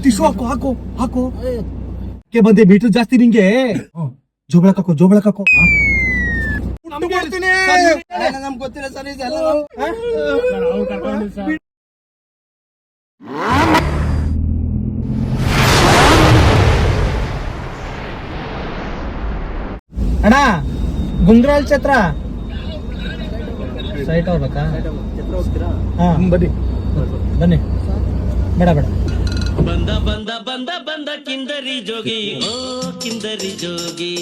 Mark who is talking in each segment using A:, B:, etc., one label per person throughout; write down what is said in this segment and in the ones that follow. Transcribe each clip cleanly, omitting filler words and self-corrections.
A: Tissue ಹಾಕು ಬಂದೆ metre ಜಾಸ್ತಿ ನಿಂಗೆ ಜೋಬಳಕಾಕೋ
B: ನಮ್ಗೆ ಗೊತ್ತಿಲ್ಲ ಸರ್ ಇದೆಲ್ಲ
A: ಅಣ್ಣ ಗುಂಗ್ರಾಲ್ ಛತ್ರ ಸೈಟ್ ಹೋಗ್ಬೇಕಾ? ಹಾ ಬನ್ನಿ ಬೇಡ
C: ಬಂದ ಕಿಂದರಿ ಜೋಗಿ ಓ ಕಿಂದರಿ ಜೋಗಿ.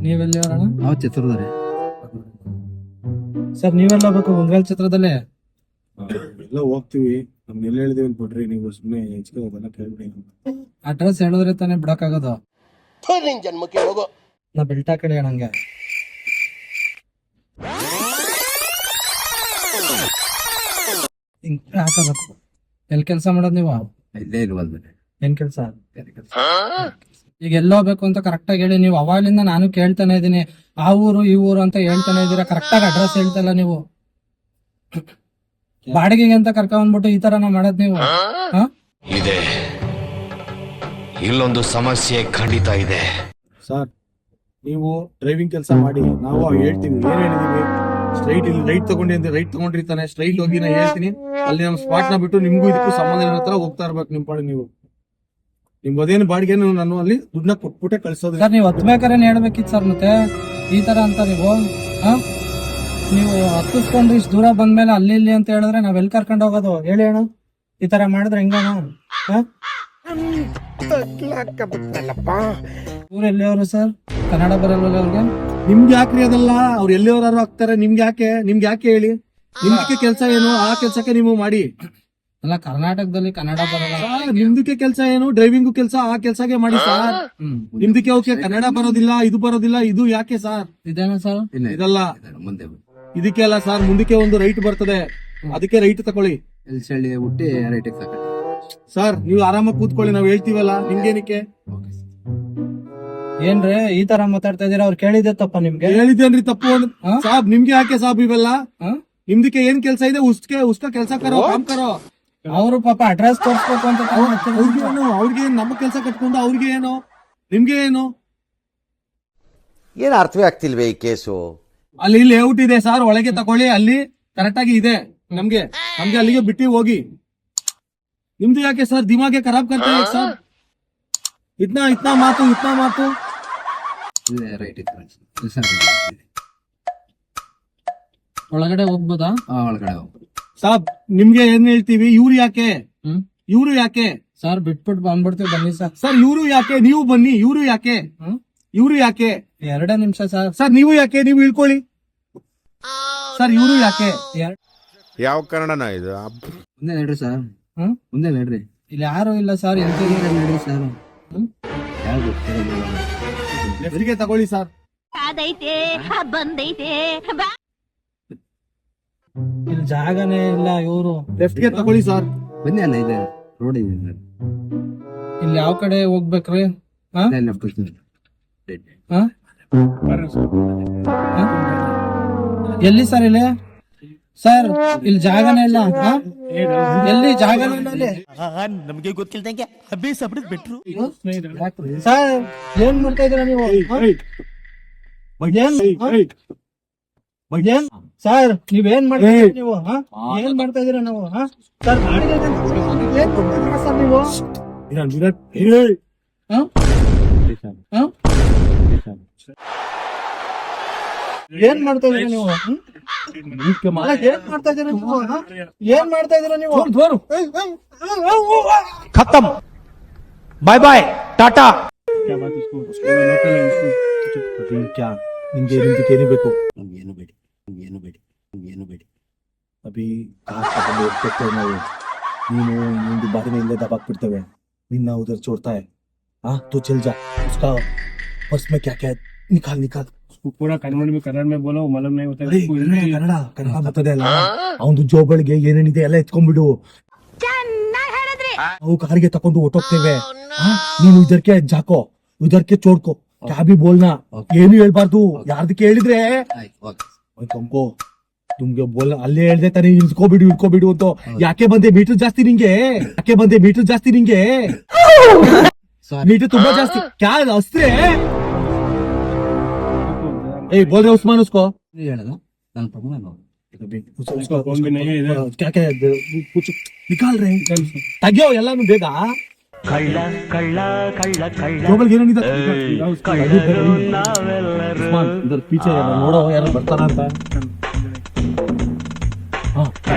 A: ನೀವೆಲ್ಲಿ ಅವರಣ್ಣ?
B: ನಾವು ಚಿತ್ರದಲ್ಲಿ
A: ಸರ್ ನೀವೆಲ್ಲ ಹೋಗ್ಬೇಕು ಗುಂಗ್ರಾಲ್ ಛತ್ರದಲ್ಲೇ?
D: ಎಲ್ಲ ಹೋಗ್ತೀವಿ. ನಮ್ಗೆ ಎಲ್ಲ ಹೇಳಿದೀವಿ ಬಿಡ್ರಿ, ನೀವು ಸುಮ್ಮನೆ ಹೆಚ್ಚಿಗೆ ಹೋಗಲ್ಲ ಕೇಳ್ಬಿಡಿ.
A: ಅಡ್ರೆಸ್ ಹೇಳಿದ್ರೆ ತಾನೇ ಬಿಡಕ್ಕಾಗೋದು.
B: ನಿನ್ ಜನ್ಮಕ್ಕೆ ಹೋಗೋ.
A: ನಾ ಬೆಲ್ಟ್ ಹಾಕಡಿ ನಂಗೆ ಹಾಕಬೇಕು. ಎಲ್ಲಿ ಕೆಲಸ ಮಾಡೋದು ನೀವು?
B: ಇಲ್ಲೇ ಇಲ್ವಲ್ಲ.
A: ಏನ್ ಕೆಲಸ? ಈಗ ಎಲ್ಲ ಹೋಗ್ಬೇಕು ಅಂತ ಕರೆಕ್ಟ್ ಆಗಿ ಹೇಳಿ. ನೀವು ಅವಾಗ್ಲಿಂದ ನಾನು ಕೇಳ್ತಾನೆ ಇದೀನಿ, ಆ ಊರು ಈ ಊರು ಅಂತ ಹೇಳ್ತಾನೆ ಇದೀರಾ, ಕರೆಕ್ಟ್ ಆಗಿ ಅಡ್ರೆಸ್ ಹೇಳ್ತಲ್ಲ ನೀವು. ಬಾಡಿಗೆಗೆ ಅಂತ ಕರ್ಕೊಂಡ್ಬಿಟ್ಟು ಈ ತರ ಮಾಡೋದ್ ನೀವು?
E: ಇದೆ, ಇಲ್ಲೊಂದು ಸಮಸ್ಯೆ ಖಂಡಿತ ಇದೆ
D: ಸರ್. ನೀವು ಡ್ರೈವಿಂಗ್ ಕೆಲಸ ಮಾಡಿ, ನಾವು ಹೇಳ್ತೀವಿ. ಏನ್ ಹೇಳಿದೀವಿ? ಸ್ಟ್ರೈಟ್ ಇಲ್ಲಿ ರೈಟ್ ತಗೊಂಡಿರ್ತಾನೆ, ಸ್ಟ್ರೈಟ್ ಹೋಗಿ ನಾ ಹೇಳ್ತೀನಿ. ಅಲ್ಲಿ ನಮ್ಮ ಸ್ಪಾಟ್ ನ ಬಿಟ್ಟು ನಿಮ್ಗೂ ಇದಕ್ಕೂ ಸಂಬಂಧ ಇರೋ ಹತ್ರ ಹೋಗ್ತಾ ಇರ್ಬೇಕು. ನಿಮ್ ಪಾಡಿ ನೀವು ನಿಮ್ ಅದೇನು ಬಾಡಿಗೆ ನಾನು ಅಲ್ಲಿ ದುಡ್ಡನ್ನ ಕೊಟ್ಬಿಟ್ಟೆ ಕಳ್ಸೋದು.
A: ಸರ್ ನೀವು ಹತ್ಬೇಕಾರೆ ಹೇಳ್ಬೇಕಿತ್ತು ಸರ್. ಮತ್ತೆ ಈ ತರ ಅಂತ ನೀವು ಹತ್ತಿಸ್ಕೊಂಡು ಇಷ್ಟು ದೂರ ಬಂದ್ಮೇಲೆ ಅಲ್ಲಿ ಇಲ್ಲಿ ಅಂತ ಹೇಳಿದ್ರೆ ನಾವ್ ಎಲ್ಲಿ ಕರ್ಕೊಂಡು ಹೋಗೋದು ಹೇಳಿ ಅಣ್ಣ? ಈ ತರ ಮಾಡಿದ್ರೆ ಹೆಂಗಣ್ಣ? ಊರ್ ಎಲ್ಲಿಯವರು ಸರ್? ಕನ್ನಡ ಬರಲ್ವಲ್ಲ ಅವ್ರಿಗೆ?
D: ನಿಮ್ಗೆ ಯಾಕ್ರಿ ಅದಲ್ಲ? ಅವ್ರು ಎಲ್ಲಿಯವ್ರು ಆಗ್ತಾರೆ, ನಿಮ್ಗೆ ಯಾಕೆ ಹೇಳಿ? ನಿಮ್ದಕ್ಕೆ ಕೆಲಸ ಏನು? ಆ ಕೆಲ್ಸಕ್ಕೆ ನೀವು ಮಾಡಿ.
A: ಅಲ್ಲ, ಕರ್ನಾಟಕದಲ್ಲಿ ಕನ್ನಡ ಬರಲ್ಲ.
D: ನಿಮ್ದಕ್ಕೆ ಕೆಲಸ ಏನು? ಡ್ರೈವಿಂಗು ಕೆಲಸ, ಆ ಕೆಲ್ಸಕ್ಕೆ ಮಾಡಿ ಸರ್. ನಿಮ್ದಕ್ಕೆ ಓಕೆ, ಕನ್ನಡ ಬರೋದಿಲ್ಲ, ಇದು ಬರೋದಿಲ್ಲ, ಇದು ಯಾಕೆ ಸರ್?
A: ಇದೇನಾ ಸರ್?
D: ಇದಲ್ಲ,
B: ಮುಂದೆ
D: ಇದಕ್ಕೆ ಅಲ್ಲ ಸರ್. ಮುಂದಕ್ಕೆ ಒಂದು ರೈಟ್ ಬರ್ತದೆ, ಅದಕ್ಕೆ ರೈಟ್ ತಕೊಳ್ಳಿ.
B: ಎಲ್ಸಳ್ಳಿ ಹುಟ್ಟಿ ರೈಟಿಗೆ ಸಾಕ
D: ಸರ್. ನೀವು ಆರಾಮಾಗಿ ಕೂತ್ಕೊಳ್ಳಿ, ನಾವ್ ಹೇಳ್ತೀವಲ್ಲ. ನಿಮ್ಗೇನಕ್ಕೆ
A: ಏನ್ರಿ ಈ ತರ ಮಾತಾಡ್ತಾ ಇದೀರಾ? ಅವ್ರು ಕೇಳಿದ್ದೆ ತಪ್ಪ ನಿಮ್ಗೆ?
D: ಹೇಳಿದ್ದೇನ್ರಿ ತಪ್ಪು ಸಾಬ್? ನಿಮ್ಗೆ ಯಾಕೆ ಸಾಬ್ ಇವೆಲ್ಲ? ನಿಮ್ದಕ್ಕೆ ಏನ್ ಕೆಲಸ ಇದೆ? ಉಸ್ಕ ಕೆಲಸ ಕರೋ, ಕಾಮ್ ಕರೋ.
A: ಅವರು ಪಾಪ ಅಡ್ರೆಸ್ ತೋರಿಸ್ಬೇಕು ಅಂತ
D: ಅವ್ರಿಗೆ ನಮ್ಮ ಕೆಲಸ ಕಟ್ಕೊಂಡು ಅವ್ರಿಗೆ ಏನು, ನಿಮ್ಗೆ ಏನು?
F: ಏನ್ ಅರ್ಥವೇ ಆಗ್ತಿಲ್ವೇ ಈ ಕೇಸು?
D: ಅಲ್ಲಿ ಲೇಔಟ್ ಇದೆ ಸರ್, ಒಳಗೆ ತಕೊಳ್ಳಿ. ಅಲ್ಲಿ ಕರೆಕ್ಟ್ ಆಗಿ ಇದೆ. ನಮ್ಗೆ ಅಲ್ಲಿಗೆ ಬಿಟ್ಟು ಹೋಗಿ. ನಿಮ್ದು ಯಾಕೆ ಸರ್ ದಿಮಾಗೆ ಖರಾಬ್ ಕರ್ತಾ ಇದೆ ಸರ್? ಇತ್ನಾ ಮಾತು
B: ರೈಟ್
A: ಒಳಗಡೆ ಹೋಗ್ಬೋದಾ?
B: ಒಳಗಡೆ ಹೋಗ್ಬೋದು
D: ಸಾಬ್. ನಿಮ್ಗೆ ಏನ್ ಹೇಳ್ತೀವಿ? ಇವ್ರು ಯಾಕೆ
A: ಸರ್? ಬಿಟ್ಬಿಟ್ಟು ಬಂದ್ಬಿಡ್ತೀವಿ, ಬನ್ನಿ ಸರ್.
D: ಸರ್ ಇವ್ರು ಯಾಕೆ? ನೀವು ಬನ್ನಿ. ಇವ್ರು ಯಾಕೆ?
A: 2 ನಿಮಿಷ ಸರ್.
D: ಸರ್ ನೀವು ಯಾಕೆ? ನೀವು ಇಳ್ಕೊಳ್ಳಿ ಸರ್. ಇವ್ರು ಯಾಕೆ?
E: ಯಾವ ಕನ್ನಡನ ಇದು?
B: ಮುಂದೆ ನಡ್ರಿ ಸರ್. ಮುಂದೆ ನಡ್ರಿ.
A: ಇಲ್ಲಿ ಯಾರು ಇಲ್ಲ ಸರ್. ಎಂತ
B: ನಡ್ರಿ ಸರ್. ಯಾರು
D: ಲೆಫ್ಟ್ಗೆ ತಗೊಳ್ಳಿ ಸರ್.
A: ಇಲ್ಲಿ ಜಾಗನೇ ಇಲ್ಲ. ಇವರು
D: ಲೆಫ್ಟ್ಗೆ ತಗೊಳ್ಳಿ ಸರ್.
B: ಬನ್ನಿ, ಅಲ್ಲ ಇದೆ ರೋಡ್ ಇದೆ.
A: ಇಲ್ಲಿ ಯಾವ ಕಡೆ ಹೋಗ್ಬೇಕ್ರಿ? ಎಲ್ಲಿ ಸರ್? ಇಲ್ಲಿ ಸರ್ ಇಲ್ಲಿ ಜಾಗನೇ ಇಲ್ಲ. ಎಲ್ಲಿ ಜಾಗನೇ ಇಲ್ಲ?
C: ನಮ್ಗೆ ಗೊತ್ತಿಲ್ದಂಗೆ ಅಭ್ಯಾಸ ಬಿಟ್ರು.
A: ಸರ್ ಏನ್ ಮಾಡ್ತಾ ಇದೀರ ನೀವು? ಸರ್ ನೀವೇನ್ ಮಾಡ್ತಾ ಇದೀರ ನೀವು? ಏನ್ ಮಾಡ್ತಾ ಇದೀರ ನಾವು? ಸರ್ ನೀವು ಏನ್ ಮಾಡ್ತಾ ಇದೀರ ನೀವು? ಏನ್ ಮಾಡ್ತಾ ಇದೀರ ನೀವು?
C: ಖತಮ್, ಬಾಯ್ ಬಾಯ್, ಟಾಟಾ.
D: ನಿಮ್ಗೆ ಏನು ಬೇಕು? ಏನು ಬೇಡಿ. ಅಭಿ ಕಾಸ್ ತಗೊಂಡು ಹೋಗ್ತೇವೆ ನಾವು. ನೀನು ಬಾರಿ में इल्ले दबा बिಡ್ತೇವೆ. ನಿನ್ನ उधर छोड़ता है. हाँ तो चल जा. उसका पर्स में क्या है? निकाल.
G: पूरा कन्नड़ में बोलो, मालूम नहीं होता है.
D: ಕನ್ನಡ ಬರ್ತದೆ ಅಲ್ಲ. ಅವನು ಜೋಬಳಿಗೆ ಏನೇನಿದೆ ಎಲ್ಲ ಎತ್ಕೊಂಡ್ಬಿಡು. ನಾವು ಕಾರಿಗೆ ತಕೊಂಡು ಹೊಟ್ಟೋಗ್ತೇವೆ. ನೀನು ಇದಕ್ಕೆ ಜಾಕೋ, ಇದಕ್ಕೆ ಚೋಡ್ಕೋ. ಕ್ಯಾಬಿ ಬೋಲ್ನಾ ಏನು ಹೇಳ್ಬಾರ್ದು ಯಾರ್ದು ಕೇಳಿದ್ರೆ
B: ಆಯ್ತು ಓಕೆ
D: ಕಂಕೋ ತುಮ್ಗೆ ಬೋಲ್ ಅಲ್ಲೇ ಹೇಳ್ದೆ ತಾನೇ ಇಳ್ಕೋಬಿಡು ಅಂತ ಯಾಕೆ ಬಂದೆ ಮೀಟರ್ ಜಾಸ್ತಿ ನಿಂಗೆ ಮೀಟರ್ ತುಂಬಾ ಜಾಸ್ತಿ ಕ್ಯಾ ಅಸ್ತ್ರೆ ಏಯ್ ಬೋಲ್ ರೇ ಉಸ್ಮಾನ್ ಉಸ್ಕೋ
B: ಹೇಳದ ನನ್ನ ಪ್ರಮಾಣ
G: फोन भी नहीं है इधर
D: क्या क्या कुछ निकाल रहे हैं ತೆಗಿಯೋ ಎಲ್ಲಾನು ಬೇಗ ಜೋಬಲ್ ಏನಿದೆ ಉಸ್ಮಾನ್ ಇದರ ಪೀಚೆ ನೋಡೋ ಯಾರು ಬರ್ತಾರ ಅಂತ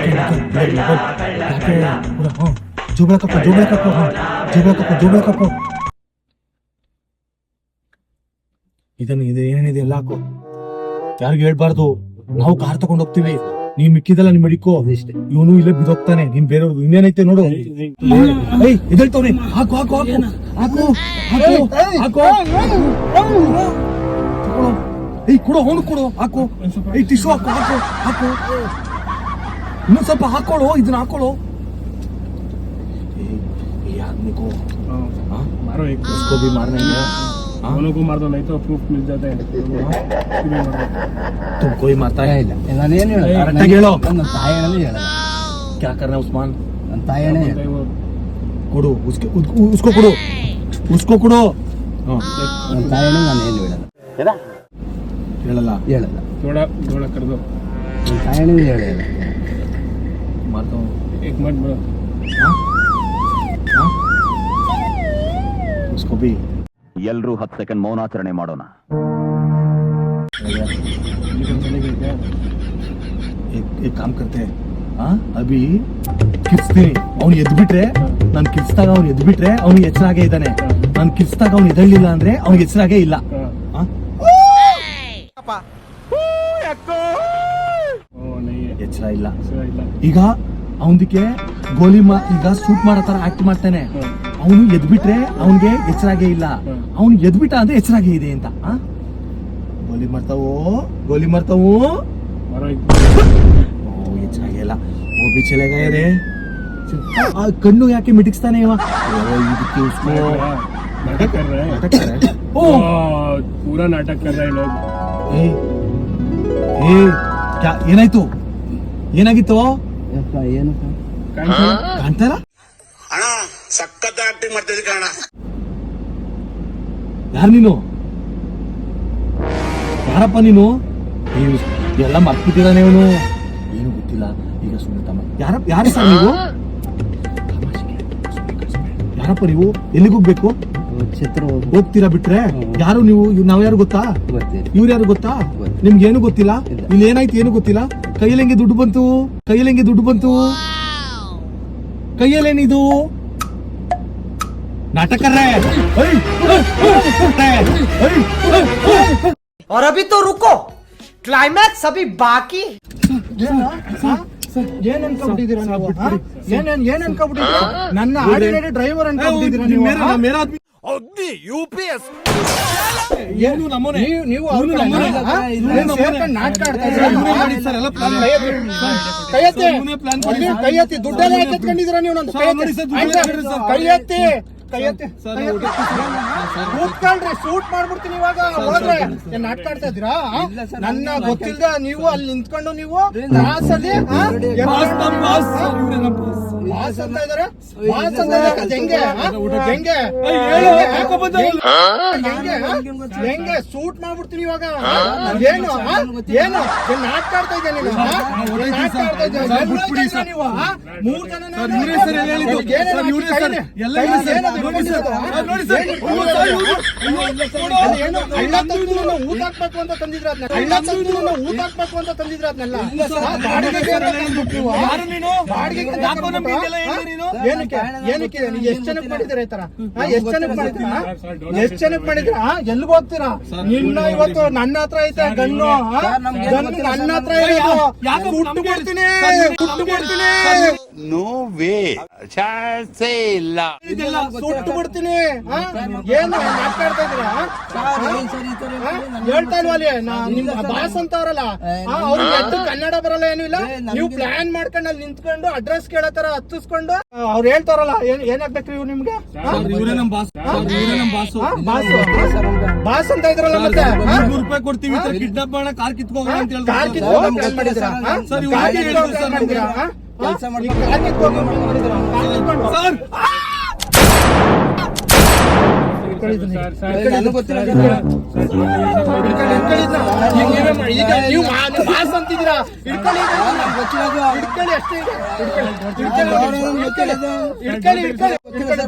D: ಜೋಬಳ ಕಪ್ಪು ಇದನ್ನು ಇದು ಏನೇನಿದೆ ಎಲ್ಲ ಹಾಕು ಯಾರಿಗೂ ಹೇಳ್ಬಾರ್ದು ನಾವು ಕಾರ್ ತಗೊಂಡ್ ಹೋಗ್ತೀವಿ ನೀವ್ ಮಿಕ್ಕಿದಲ್ಲ ನಿಮ್ ಮಡಿಕೋ ಇವನು ಇಲ್ಲೇ ಬಿದ್ದೋಗ್ತಾನೆ ನೀನ್ ಬೇರೆಯವ್ರು ಇನ್ನೇನೈತೆ ನೋಡು ಎದಳ್ತವ್ರೆ ಹಾಕು ಹಾಕು ಹಾಕು ಹಾಕು ಹಾಕು ಹಾಕು ಕೊಡು ಅವನು ಕೊಡು ಹಾಕು ಟಿಶ್ಯೂ ಹಾಕು ಹಾಕು ಹಾಕು ಇನ್ನೊಂದ್ ಸ್ವಲ್ಪ ಹಾಕೊಳ್ಳು ಇದನ್ನ ಹಾಕೊಳ್ಳು आदमी को
G: मारो एक
D: उसको भी मारना है
G: दोनों को मार दो नहीं तो प्रूफ मिल जाता है
D: तुमको ही मारता है
B: ನಾನೇನು
D: ಕರೆಕ್ಟಾಗಿ ಹೇಳೋ
B: ನನ್ನ ತಾಯಿ ಹೇಳೋದು ಹೇಳದ
D: क्या करना है उस्मान
B: ನನ್ನ ತಾಯಿ ಹೇಳೋದು
D: ಕೊಡು उसको ಕೊಡು उसको ಕೊಡು
B: ನನ್ನ ತಾಯಿ ಹೇಳೋದು ನಾನು ಏನು
D: ಹೇಳಲ್ಲ
B: ಹೇಳದ
G: थोड़ा थोड़ा कर दो
B: ನನ್ನ ತಾಯಿ ಹೇಳೋದು ಹೇಳದ
D: मारता हूँ
G: एक मिनट बड़ा
D: उसको भी
F: ಎಲ್ರೂ 10 ಸೆಕೆಂಡ್ ಮೌನಾಚರಣೆ ಮಾಡೋಣ.
G: चले गए क्या
D: एक काम करते हैं अभी ಕಿರ್ಸ್ತೀನಿ ಅವ್ನು ಎದ್ಬಿಟ್ರೆ ನಾನು ಕಿರ್ಸ್ದಾಗ ಅವ್ನು ಎದ್ಬಿಟ್ರೆ ಅವ್ನಿಗೆ ಎಚ್ಚರಾಗೇ ಇದ್ದಾನೆ ನಾನು ಕಿರ್ಸ್ದಾಗ ಅವ್ನು ಎದಳ್ಳಿಲ್ಲ ಅಂದ್ರೆ ಅವ್ನಿಗೆ ಎಚ್ಚರಾಗೇ ಇಲ್ಲ
G: ओ नहीं है
D: ಎಚ್ಚರ ಇಲ್ಲ
G: ऐसा ಇಲ್ಲ
D: ಈಗ ಅವನಿಗೆ ಈಗ ಶೂಟ್ ಮಾಡೋ ತರ ಆಕ್ಟ್ ಮಾಡ್ತಾನೆ ಅವನು ಎದ್ಬಿಟ್ರೆ ಅವನಿಗೆ ಎಚ್ಚರಾಗೇ ಇಲ್ಲ ಅವನು ಎದ್ಬಿಟ್ಟ ಅಂದ್ರೆ ಎಚ್ಚರಾಗೇ ಇದೆ ಅಂತ ಗೋಲಿ ಮಾಡ್ತಾವು
G: मारो एक
D: ಓ ಎಚ್ಚರಾಗೇ ಇಲ್ಲ ಓ ಬಿ ಚಲೆಗಾ ರೇ ಕಣ್ಣು ಯಾಕೆ ಮಿಟಿಕ್ಸ್ತಾನೆ ಇವ ಇದಕ್ಕೆ ಉಸ್ಕೋ
G: नाटक कर रहे हैं
D: ಓ
G: पूरा नाटक कर रहे हैं लोग
D: ಏ ಏನಾಯ್ತು ಏನಾಗಿತ್ತು
B: ಏನು
D: ಕಾಣ್ತಾರ ಯಾರು ನೀನು ಯಾರಪ್ಪ ನೀನು ಎಲ್ಲ ಮರ್ತ್ಬಿಟ್ಟಿದಾನೆ ಇವನು ಏನು ಗೊತ್ತಿಲ್ಲ ಈಗ ಸುಮ್ಮನೆ ತಮ್ಮ ಯಾರು ಸರ್ ನೀವು ಯಾರಪ್ಪ ನೀವು ಎಲ್ಲಿಗೆ ಹೋಗ್ಬೇಕು
B: ಚಿತ್ರ
D: ಹೋಗ್ತೀರಾ ಬಿಟ್ರೆ ಯಾರು ನೀವು ನಾವ್ ಯಾರು ಗೊತ್ತಾ
B: ಗೊತ್ತಿಲ್ಲ
D: ಇವ್ರು ಯಾರು ಗೊತ್ತಾ
B: ಗೊತ್ತಿಲ್ಲ.
D: ನಿಮ್ಗೆ ಏನು ಗೊತ್ತಿಲ್ಲ
B: ಇಲ್ಲ.
D: ಇಲ್ಲಿ ಏನಾಯ್ತು ಏನು ಗೊತ್ತಿಲ್ಲ ಕೈಯಲ್ಲಿ ಹೆಂಗೆ ದುಡ್ಡು ಬಂತು ಕೈಯಲ್ಲೇನಿದು ನಾಟಕ
H: और अभी तो रुको क्लाइमैक्स अभी बाकी
D: ಏನ್ ಅನ್ಕೊಂಡ್ಬಿಟ್ಟಿದ್ದೀರಾ ಏನ್ ಅನ್ಕೊಂಡ್ಬಿಟ್ಟಿದ್ದೀರಾ ನನ್ನ ಆರ್ಡಿನರಿ ಡ್ರೈವರ್ ಅನ್ಕೊಂಡ್ಬಿಟ್ಟಿದ್ದೀರಾ ಏನು ನಮ್ಮನೆ ನೀವು ನಾಟಕ ಆಡ್ತಾ ಕೈ ಎತ್ತಿ ದುಡ್ಡೆಲ್ಲ ಎತ್ಕೊಂಡಿದ್ದೀರಾ ನೀವು ನನ್ನ ಕೈ ಎತ್ತಿ ಕೂತ್ಕೊಳ್ರಿ ಶೂಟ್ ಮಾಡ್ಬಿಡ್ತೀನಿ ಇವಾಗ ಹೋದ್ರೆ ಏನ್ ನಾಟಕ ಆಡ್ತಾ ಇದ್ದೀರಾ ನನ್ನ ಗೊತ್ತಿಲ್ದ ನೀವು ಅಲ್ಲಿ ನಿಂತ್ಕೊಂಡು ನೀವು ಕ್ಲಾಸಲ್ಲಿ ಬಾಸ್ ಅಂತ ಇದಾರೆ ಹೆಂಗೆ ಶೂಟ್ ಮಾಡ್ಬಿಡ್ತೀನಿ ಇವಾಗ ಏನು ನಾಟಕ ಆಡ್ತಾ ಇದ್ದೆ ನೀನು ನಾಟಕ ಆಡ್ತಾ ಇದ್ದೆ ನೀವು 3 ಜನ ಊಟ ಹಾಕ್ಬೇಕು ಅಂತ ತಂದಿದ್ರ ಅದನ್ನೆಲ್ಲ ಏನಕ್ಕೆ ಎಷ್ಟ್ ಜನಕ್ಕೆ ಮಾಡಿದಿರ ಈ ತರ ಎಷ್ಟ್ ಜನಕ್ಕೆ ಮಾಡಿದ್ರ ಎಲ್ಲಿಗೆ ಹೋಗ್ತೀರಾ ನಿನ್ನ ಇವತ್ತು ನನ್ನ ಹತ್ರ ಐತೆ ಗನ್ನು ನನ್ನ ಹತ್ರ ಇರೋದು ಕುಟ್ಟು ಕೊಡ್ತೀನಿ
E: ನೋ ವೇ ಚಾನ್ಸೇ ಇಲ್ಲ.
D: ಇದೆಲ್ಲ ಸುಟ್ಟು ಬಿಡ್ತೀನಿ. ಏನು ಮಾತಾಡ್ತಾ ಇದ್ದೀರಾ? ಹೇಳ್ತಾ ಇಲ್ವಾ ಅಲ್ಲಿ ನಿಮ್ ಬಾಸ್ ಅಂತ ಅವ್ರಲ್ಲ, ಅವ್ರಿಗೆ ಎದ್ದು ಕನ್ನಡ ಬರಲ್ಲ ಏನು ಇಲ್ಲ. ನೀವು ಪ್ಲಾನ್ ಮಾಡ್ಕೊಂಡು ಅಲ್ಲಿ ನಿಂತ್ಕೊಂಡು ಅಡ್ರೆಸ್ ಕೇಳತ್ತಾರ ಹತ್ತಿಸ್ಕೊಂಡು ಅವ್ರು ಹೇಳ್ತಾರಲ್ಲ ಏನಾಗ್ಬೇಕ್ರಿ ಇವ್ರು ನಿಮ್ಗೆ? ಬಾಸ್ ಅಂತ ಇದ್ರಲ್ಲ ಮತ್ತೆ
G: ರೂಪಾಯಿ ಕೊಡ್ತೀವಿ ಕಿಡ್ನಾಪ್ ಮಾಡೋಣ, ಕಾರ್ ಕಿತ್ಕೋಗೋಣ ಅಂತ ಹೇಳಿ
D: ಕಾರ್ ಕಿತ್ಕೊಂಡು plan ಮಾಡಿದ್ದೀರಾ?
G: ಸರ್, ಇವ್ರು
D: ಕಾರ್
G: ಹಾಗೆ
D: ಕಿತ್ಕೊಂಡು
G: ಹೇಳಿದ್ರು
D: plan
G: ಸರ್
D: ಮಾಡಿದ್ದೀರಾ?
B: ಕೆಲಸ
D: ಈ ಕಾರ್ ಕಿತ್ಕೊಂಡು plan ಮಾಡಿದ್ದೀರಾ? ಕಾರ್ ಕಿತ್ಕೊಂಡು.
G: ಸರ್
B: ನನಗೆ ಗೊತ್ತಿಲ್ಲ
D: ಈಗ ನೀವು ಬಾಸ್ ಅಂತಿದ್ದೀರಾ? ಹಿಡ್ಕೊಳ್ಳಿ ಅಷ್ಟೇ.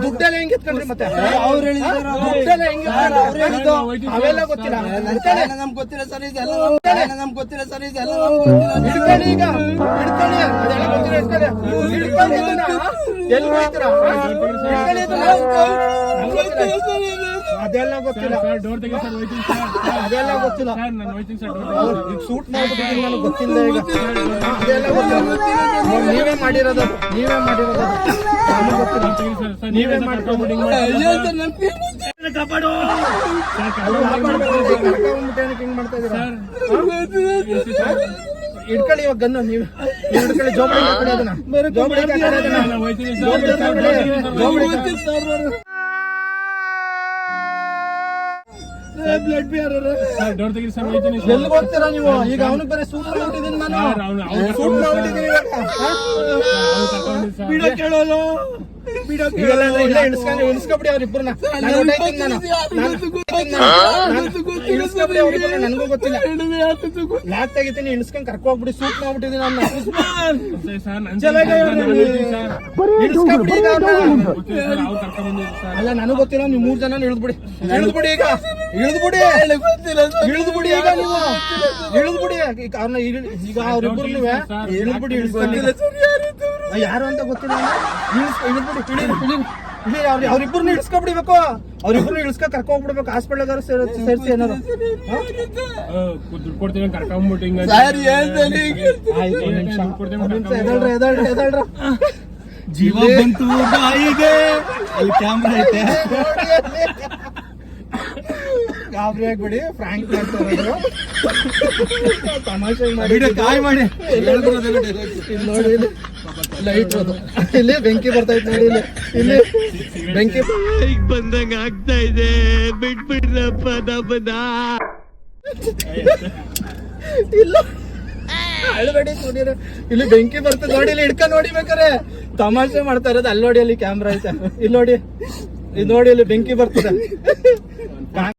D: ದುಡ್ಡೆಲ್ಲ ಹೆಂಗ್ ಎತ್ಕೊಂಡ್ರಿ ಮತ್ತೆ?
B: ಅವ್ರು ಹೇಳಿದಾರೆ,
D: ದುಡ್ಡೆಲ್ಲ ಹೆಂಗ್ ಎತ್ಕೊಂಡ್ರಿ? ಅವೆಲ್ಲ ಗೊತ್ತಿಲ್ಲ.
B: ನಮ್ಗೆ ಗೊತ್ತಿಲ್ಲ ಸರ್, ಇದೆಲ್ಲ ನಮ್ಗೆ ಗೊತ್ತಿಲ್ಲ ಸರ್, ಇದೆಲ್ಲ
D: ಹಿಡ್ಕೊಳ್ಳಿ ಈಗ, ಹಿಡ್ಕೊಳ್ಳಿ. ಅದೆಲ್ಲ ಗೊತ್ತಿಲ್ಲ, ಹಿಡ್ಕೊಳ್ಳಿ. ಹಿಡ್ಕೊಳ್ಳಿ ಇದನ್ನ. ಎಲ್ಲಿ ಹೋಗ್ತೀರಾ? ಹಿಡ್ಕೊಳ್ಳಿ ಇದನ್ನ. ಅದೆಲ್ಲ ಗೊತ್ತಿಲ್ಲ.
G: ಡೋರ್ ತೆಗಿ ಸರ್, ಹೋಯ್ತೀನಿ ಸರ್.
D: ಅದೆಲ್ಲ ಗೊತ್ತಿಲ್ಲ.
G: ಸರ್ ನಾನು ಹೋಯ್ತೀನಿ ಸರ್, ಡೋರ್
D: ಈಗ ಸೂಟ್ ಮಾಡ್ಬಿಟ್ಟಿದ್ದೀನಿ, ನನಗೆ ಗೊತ್ತಿಲ್ಲ ಈಗ. ಅದೆಲ್ಲ ಗೊತ್ತಿಲ್ಲ. ನೀವೇ ಮಾಡಿರೋದು, ನೀವೇ ಮಾಡಿರೋದು. ನನಗೆ ಗೊತ್ತಿಲ್ಲ.
G: ತೆಗಿ ಸರ್. ಸರ್
D: ನೀವೇ ಮಾಡ್ಕೊಂಡ್ಬಿಟ್ಟು ಹಿಂಗ್ ಹಿಂಗ್ ಮಾಡ್ತಾ ಇದ್ದೀರಾ? ಹಿಡ್ಕೊಳ್ಳಿ ಇವಾಗ ಗನ್ನು. ನೀವು ಹಿಡ್ಕೊಳ್ಳಿ, ಜೋಬಳಿ ಹಾಕೊಳ್ಳಿ ಅದನ್ನ. ಜೋಬಳಿ ಹಾಕೊಳ್ಳಿ ಅದನ್ನ.
G: ನಾನು ಹೋಯ್ತೀನಿ ಸರ್.
D: ಜೋಬಳಿ ಹಾಕೊಳ್ಳಿ. ಜೋಬಳಿ ಹಾಕೊಳ್ಳಿ.
G: ಸರ್ ಡೋರ್ ತೆಗಿ ಸರ್, ಹೋಯ್ತೀನಿ ಸರ್.
D: ಎಲ್ಲಿ ಹೋಗ್ತೀರಾ ನೀವು? ಈಗ ಅವನಿಗೆ ಬೇರೆ ಸೂಟ್ ಮಾಡ್ಬಿಟ್ಟಿದ್ದೀನಿ ನಾನು. ಸೂಟ್ ಮಾಡ್ಬಿಟ್ಟಿದ್ದೀನಿ ಇವಾಗ. ಬಿಡ ಕೇಳೋಲ್ಲ. ಇಳಿಸ್ಕೊಬಿಡಿ ಅವ್ರಿಬ್ರನ್ನ. ಇಳಿಸ್ಕೊಬಿಡಿ ಅವ್ರಿಬ್ರನ್ನ, ನನಗೂ ಗೊತ್ತಿಲ್ಲ. ಲಾಕ್ ತೆಗಿತೀನಿ, ಇಳಿಸ್ಕೊಂಡ್ ಕರ್ಕೊ ಹೋಗ್ಬಿಡಿ. ಸೂಟ್ ಮಾಡ್ಬಿಟ್ಟಿದ್ದೀನಿ ನಾನು. ಇಳಿಸ್ಕೊಬಿಡಿ ಈಗ ಅವ್ರನ್ನ. ಅಲ್ಲ ನನಗೂ ಗೊತ್ತಿಲ್ಲ. ನೀವು 3 ಜನ ಇಳಿದ್ಬಿಡಿ. ಇಳಿದ್ಬಿಡಿ ಈಗ. ಇಳಿದ್ಬಿಡಿ ಈಗ ನೀವು. ಇಳಿದ್ಬಿಡಿ ಈಗ ಅವ್ರನ್ನ. ಈಗ ಅವ್ರಿಬ್ರು ಇಳಿದ್ಬಿಡಿ. ಯಾರು ಅಂತ ಗೊತ್ತಿಲ್ಲ. ಇಳಿದ್ಬಿಡಿ. ಅವ್ರಿಬ್ರು ಇಳಿಸ್ಕೊಬಿಡ್ಬೇಕು. ಅವ್ರಿಬ್ರು ಇಳಿಸ್ಕೊ ಕರ್ಕೊ ಹೋಗ್ಬಿಡ್ಬೇಕು. ಹಾಸ್ಪಿಟಲ್ ಸೇರಿಸಿ ಏನಾರು.
G: ದುಡ್ಡು ಕೊಡ್ತೀನಿ ಕರ್ಕೊಂಡ್ಬಿಟ್ಟು ಹಿಂಗ
D: ಎದಳ್ರ
B: ಜೀವ ಬಂತು ಬಾಯಿಗೆ. ಅಲ್ಲಿ ಕ್ಯಾಮ್ರಾ ಐತೆ.
D: ಗಾಬರಿ ಆಗ್ಬಿಡಿ. ಫ್ರಾಂಕ್ ಮಾಡ್ತಾರೆ, ತಮಾಷೆ ಮಾಡಿ.
B: ಕಾಯ್ ಮಾಡಿ
D: ಇಲ್ಲಿ ನೋಡಿ, ಇಲ್ಲಿ ಲೈಟ್ ಅದು. ಇಲ್ಲಿ ಬೆಂಕಿ ಬರ್ತೈತೆ ನೋಡಿ. ಇಲ್ಲಿ ಬೆಂಕಿ
C: ಬಂದಂಗ ಆಗ್ತಾ ಇದೆ, ಬಿಟ್ಬಿಡ್ರಪ್ಪ ನಮ್ಮನ್ನ.
D: ಇಲ್ಲ ಅಳಬೇಡಿ ಸುನೀರ. ಇಲ್ಲಿ ಬೆಂಕಿ ಬರ್ತದೆ ನೋಡಿ. ಇಲ್ಲಿ ಹಿಡ್ಕೊಂಡ್ ನೋಡಿ ಬೇಕಾರೆ. ತಮಾಷೆ ಮಾಡ್ತಾ ಇರೋದು. ಅಲ್ಲಿ ನೋಡಿ, ಅಲ್ಲಿ ಕ್ಯಾಮ್ರಾ ಐತೆ. ಇಲ್ಲಿ ನೋಡಿ, ಇಲ್ಲಿ ನೋಡಿ, ಇಲ್ಲಿ ಬೆಂಕಿ ಬರ್ತದೆ.